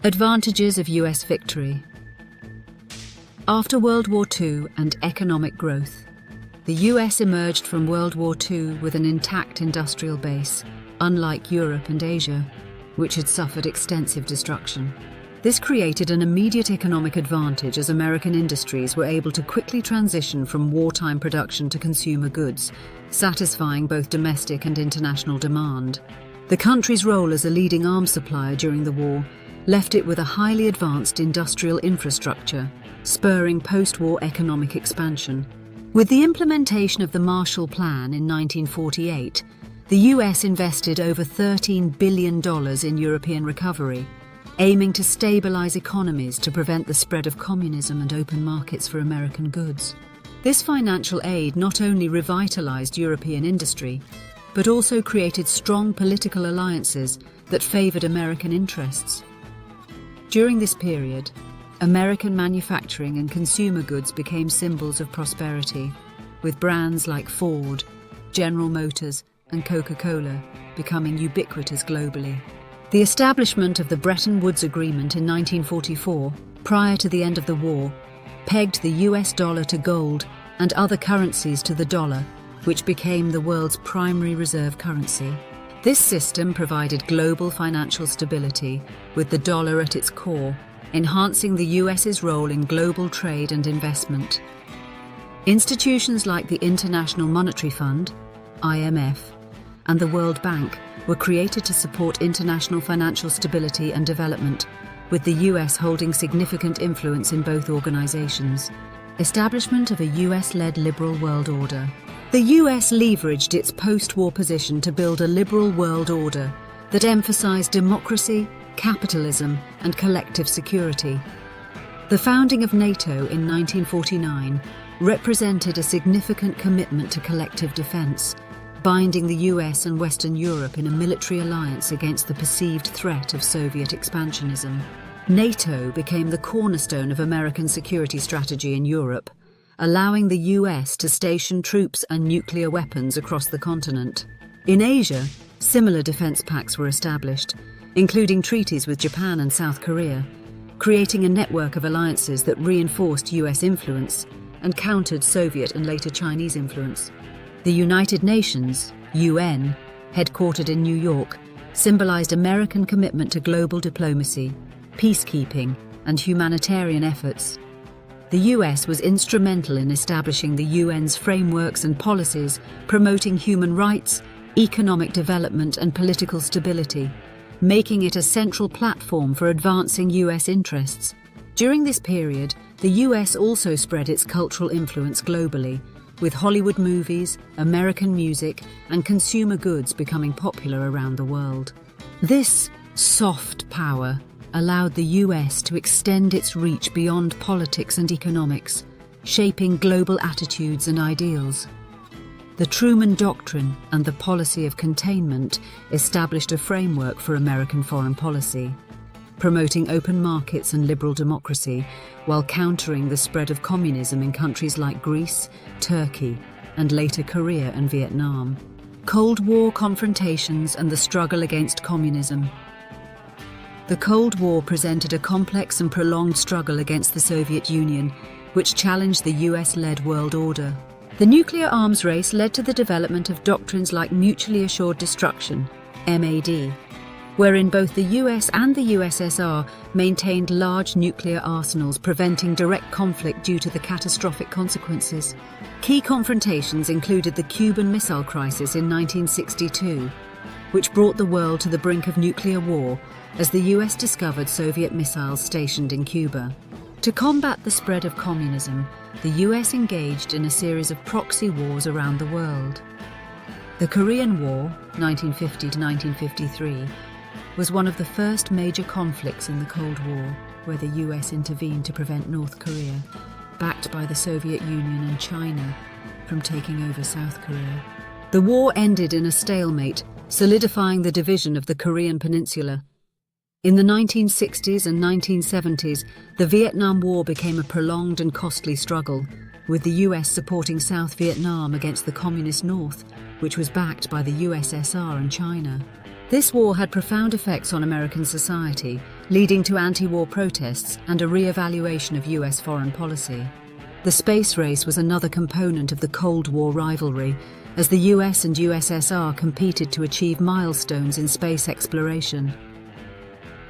Advantages of US victory. After World War II and economic growth, the US emerged from World War II with an intact industrial base, unlike Europe and Asia, which had suffered extensive destruction. This created an immediate economic advantage as American industries were able to quickly transition from wartime production to consumer goods, satisfying both domestic and international demand. The country's role as a leading arms supplier during the war left it with a highly advanced industrial infrastructure, spurring post-war economic expansion. With the implementation of the Marshall Plan in 1948, the US invested over $13 billion in European recovery, aiming to stabilize economies to prevent the spread of communism and open markets for American goods. This financial aid not only revitalized European industry, but also created strong political alliances that favored American interests. During this period, American manufacturing and consumer goods became symbols of prosperity, with brands like Ford, General Motors, and Coca-Cola becoming ubiquitous globally. The establishment of the Bretton Woods Agreement in 1944, prior to the end of the war, pegged the US dollar to gold and other currencies to the dollar, which became the world's primary reserve currency. This system provided global financial stability, with the dollar at its core, enhancing the US's role in global trade and investment. Institutions like the International Monetary Fund, IMF, and the World Bank were created to support international financial stability and development, with the US holding significant influence in both organizations. Establishment of a US-led liberal world order. The US leveraged its post-war position to build a liberal world order that emphasized democracy, capitalism, and collective security. The founding of NATO in 1949 represented a significant commitment to collective defense, binding the US and Western Europe in a military alliance against the perceived threat of Soviet expansionism. NATO became the cornerstone of American security strategy in Europe, allowing the US to station troops and nuclear weapons across the continent. In Asia, similar defense pacts were established, including treaties with Japan and South Korea, creating a network of alliances that reinforced US influence and countered Soviet and later Chinese influence. The United Nations, UN, headquartered in New York, symbolized American commitment to global diplomacy, peacekeeping, and humanitarian efforts. The US was instrumental in establishing the UN's frameworks and policies promoting human rights, economic development, and political stability, making it a central platform for advancing US interests. During this period, the US also spread its cultural influence globally, with Hollywood movies, American music, and consumer goods becoming popular around the world. This soft power allowed the US to extend its reach beyond politics and economics, shaping global attitudes and ideals. The Truman Doctrine and the policy of containment established a framework for American foreign policy, promoting open markets and liberal democracy while countering the spread of communism in countries like Greece, Turkey, and later Korea and Vietnam. Cold War confrontations and the struggle against communism. The Cold War presented a complex and prolonged struggle against the Soviet Union, which challenged the US-led world order. The nuclear arms race led to the development of doctrines like mutually assured destruction, MAD, wherein both the US and the USSR maintained large nuclear arsenals, preventing direct conflict due to the catastrophic consequences. Key confrontations included the Cuban Missile Crisis in 1962, which brought the world to the brink of nuclear war as the US discovered Soviet missiles stationed in Cuba. To combat the spread of communism, the US engaged in a series of proxy wars around the world. The Korean War, 1950 to 1953, was one of the first major conflicts in the Cold War, where the US intervened to prevent North Korea, backed by the Soviet Union and China, from taking over South Korea. The war ended in a stalemate, solidifying the division of the Korean Peninsula. In the 1960s and 1970s, the Vietnam War became a prolonged and costly struggle, with the US supporting South Vietnam against the Communist North, which was backed by the USSR and China. This war had profound effects on American society, leading to anti-war protests and a re-evaluation of US foreign policy. The space race was another component of the Cold War rivalry, as the US and USSR competed to achieve milestones in space exploration.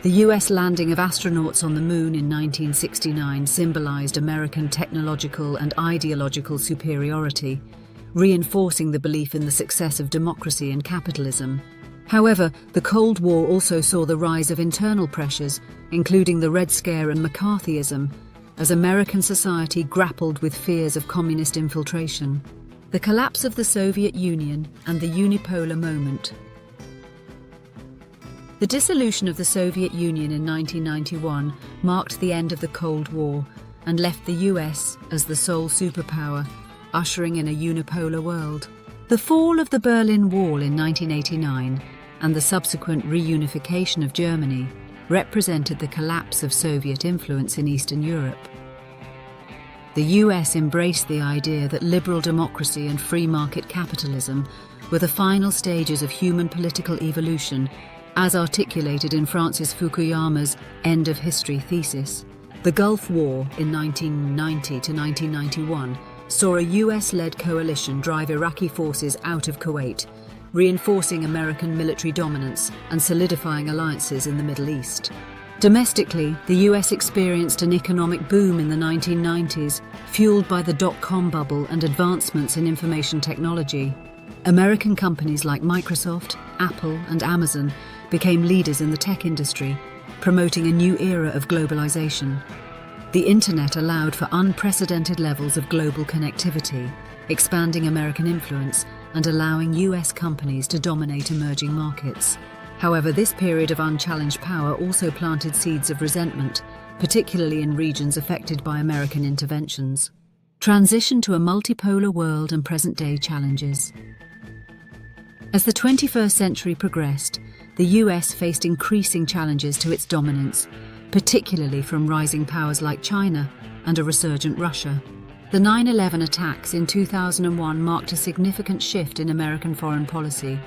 The US landing of astronauts on the Moon in 1969 symbolized American technological and ideological superiority, reinforcing the belief in the success of democracy and capitalism. However, the Cold War also saw the rise of internal pressures, including the Red Scare and McCarthyism, as American society grappled with fears of communist infiltration. The collapse of the Soviet Union and the unipolar moment. The dissolution of the Soviet Union in 1991 marked the end of the Cold War and left the US as the sole superpower, ushering in a unipolar world. The fall of the Berlin Wall in 1989 and the subsequent reunification of Germany represented the collapse of Soviet influence in Eastern Europe. The US embraced the idea that liberal democracy and free market capitalism were the final stages of human political evolution, as articulated in Francis Fukuyama's End of History thesis. The Gulf War in 1990 to 1991 saw a US-led coalition drive Iraqi forces out of Kuwait, reinforcing American military dominance and solidifying alliances in the Middle East. Domestically, the US experienced an economic boom in the 1990s, fueled by the dot-com bubble and advancements in information technology. American companies like Microsoft, Apple, and Amazon became leaders in the tech industry, promoting a new era of globalization. The Internet allowed for unprecedented levels of global connectivity, expanding American influence and allowing US companies to dominate emerging markets. However, this period of unchallenged power also planted seeds of resentment, particularly in regions affected by American interventions. Transition to a multipolar world and present-day challenges. As the 21st century progressed, the US faced increasing challenges to its dominance, particularly from rising powers like China and a resurgent Russia. The 9/11 attacks in 2001 marked a significant shift in American foreign policy,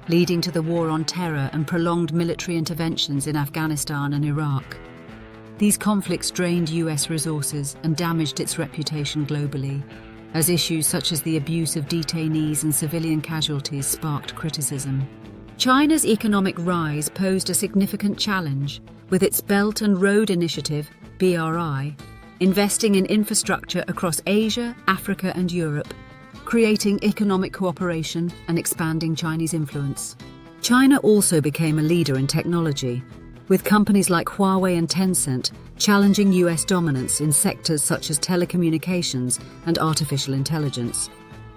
leading to the war on terror and prolonged military interventions in Afghanistan and Iraq. These conflicts drained US resources and damaged its reputation globally, as issues such as the abuse of detainees and civilian casualties sparked criticism. China's economic rise posed a significant challenge, with its Belt and Road Initiative, BRI, investing in infrastructure across Asia, Africa, and Europe, creating economic cooperation and expanding Chinese influence. China also became a leader in technology, with companies like Huawei and Tencent challenging US dominance in sectors such as telecommunications and artificial intelligence.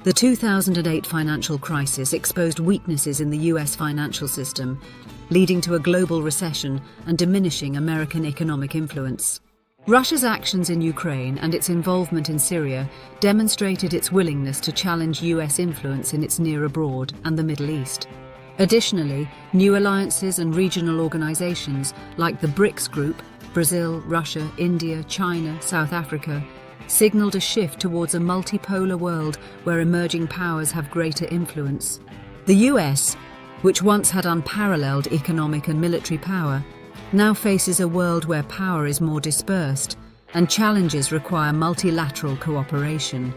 The 2008 financial crisis exposed weaknesses in the US financial system, leading to a global recession and diminishing American economic influence. Russia's actions in Ukraine and its involvement in Syria demonstrated its willingness to challenge US influence in its near abroad and the Middle East. Additionally, new alliances and regional organizations like the BRICS Group, Brazil, Russia, India, China, South Africa, signaled a shift towards a multipolar world where emerging powers have greater influence. The US, which once had unparalleled economic and military power, now faces a world where power is more dispersed and challenges require multilateral cooperation.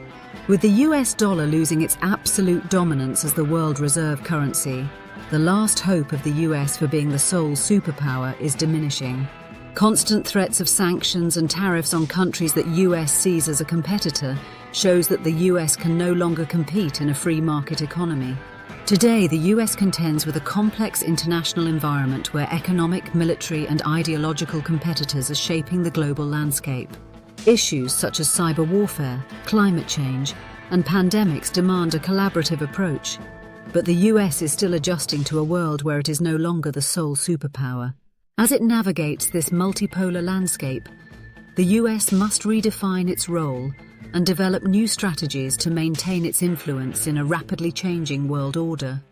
With the US dollar losing its absolute dominance as the world reserve currency, the last hope of the US for being the sole superpower is diminishing. Constant threats of sanctions and tariffs on countries that US sees as a competitor shows that the US can no longer compete in a free market economy. Today, the US contends with a complex international environment where economic, military, and ideological competitors are shaping the global landscape. Issues such as cyber warfare, climate change, and pandemics demand a collaborative approach. But the US is still adjusting to a world where it is no longer the sole superpower. As it navigates this multipolar landscape, the US must redefine its role and develop new strategies to maintain its influence in a rapidly changing world order.